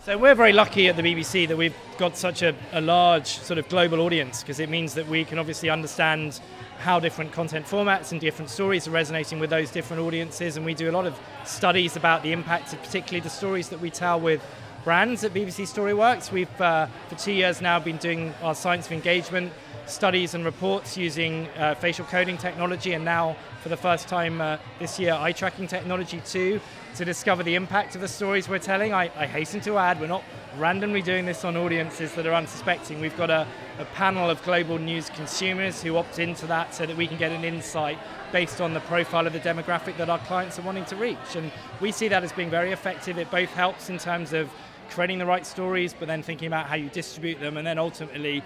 So we're very lucky at the BBC that we've got such a large sort of global audience, because it means that we can obviously understand how different content formats and different stories are resonating with those different audiences, and we do a lot of studies about the impact of particularly the stories that we tell with brands at BBC Storyworks. We've, for 2 years now, been doing our science of engagement studies and reports using facial coding technology, and now for the first time this year, eye tracking technology too, to discover the impact of the stories we're telling. I hasten to add, we're not randomly doing this on audiences that are unsuspecting. We've got a panel of global news consumers who opt into that so that we can get an insight based on the profile of the demographic that our clients are wanting to reach. And we see that as being very effective. It both helps in terms of creating the right stories, but then thinking about how you distribute them, and then ultimately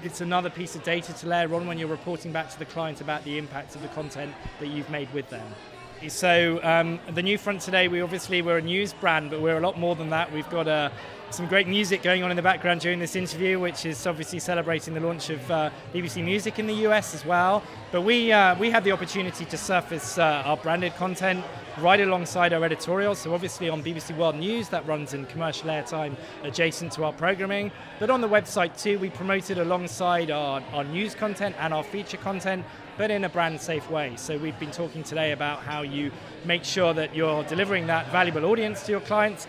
it's another piece of data to layer on when you're reporting back to the client about the impact of the content that you've made with them. So the NewFronts today, we're a news brand, but we're a lot more than that. We've got some great music going on in the background during this interview, which is obviously celebrating the launch of BBC Music in the US as well. But we have the opportunity to surface our branded content right alongside our editorial. So obviously on BBC World News, that runs in commercial airtime adjacent to our programming. But on the website too, we promote it alongside our news content and our feature content, but in a brand safe way. So we've been talking today about how you make sure that you're delivering that valuable audience to your clients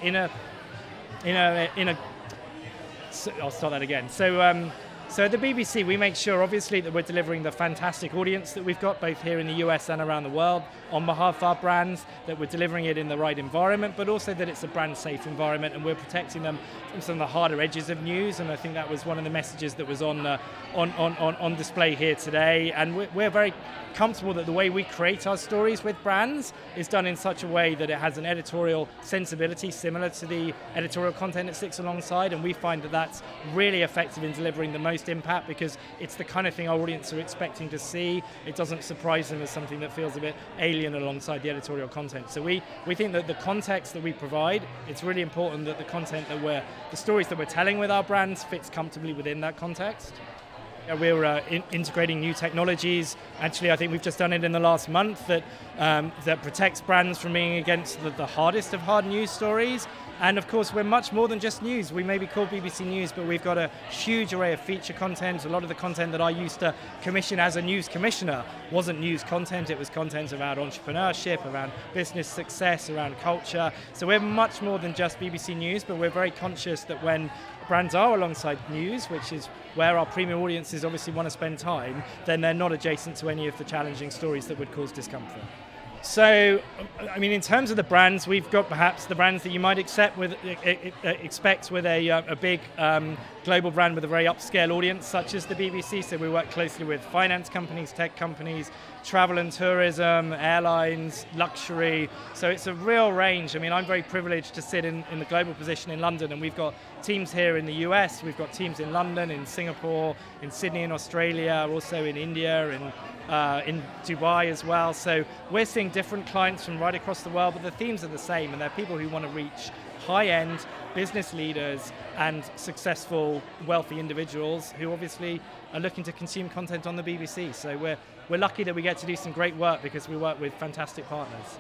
I'll start that again. So at the BBC, we make sure, obviously, that we're delivering the fantastic audience that we've got, both here in the US and around the world, on behalf of our brands, that we're delivering it in the right environment, but also that it's a brand-safe environment, and we're protecting them from some of the harder edges of news. And I think that was one of the messages that was on display here today. And we're very comfortable that the way we create our stories with brands is done in such a way that it has an editorial sensibility similar to the editorial content that sits alongside, and we find that that's really effective in delivering the most impact, because it's the kind of thing our audience are expecting to see. It doesn't surprise them as something that feels a bit alien alongside the editorial content. So we think that the context that we provide, it's really important that the content that the stories that we're telling with our brands fits comfortably within that context. We're integrating new technologies. Actually, I think we've just done it in the last month that protects brands from being against the hardest of hard news stories. And of course, we're much more than just news. We may be called BBC News, but we've got a huge array of feature content. A lot of the content that I used to commission as a news commissioner wasn't news content. It was content around entrepreneurship, around business success, around culture. So we're much more than just BBC News, but we're very conscious that when brands are alongside news, which is where our premium audiences obviously want to spend time, then they're not adjacent to any of the challenging stories that would cause discomfort. So, I mean, in terms of the brands, we've got perhaps the brands that you might expect with a big global brand with a very upscale audience, such as the BBC. So we work closely with finance companies, tech companies, travel and tourism, airlines, luxury. So it's a real range. I mean, I'm very privileged to sit in the global position in London, and we've got teams here in the US, we've got teams in London, in Singapore, in Sydney, in Australia, also in India, in Dubai as well. So we're seeing different clients from right across the world, but the themes are the same, and they're people who want to reach high-end business leaders and successful, wealthy individuals who obviously are looking to consume content on the BBC. So we're lucky that we get to do some great work because we work with fantastic partners.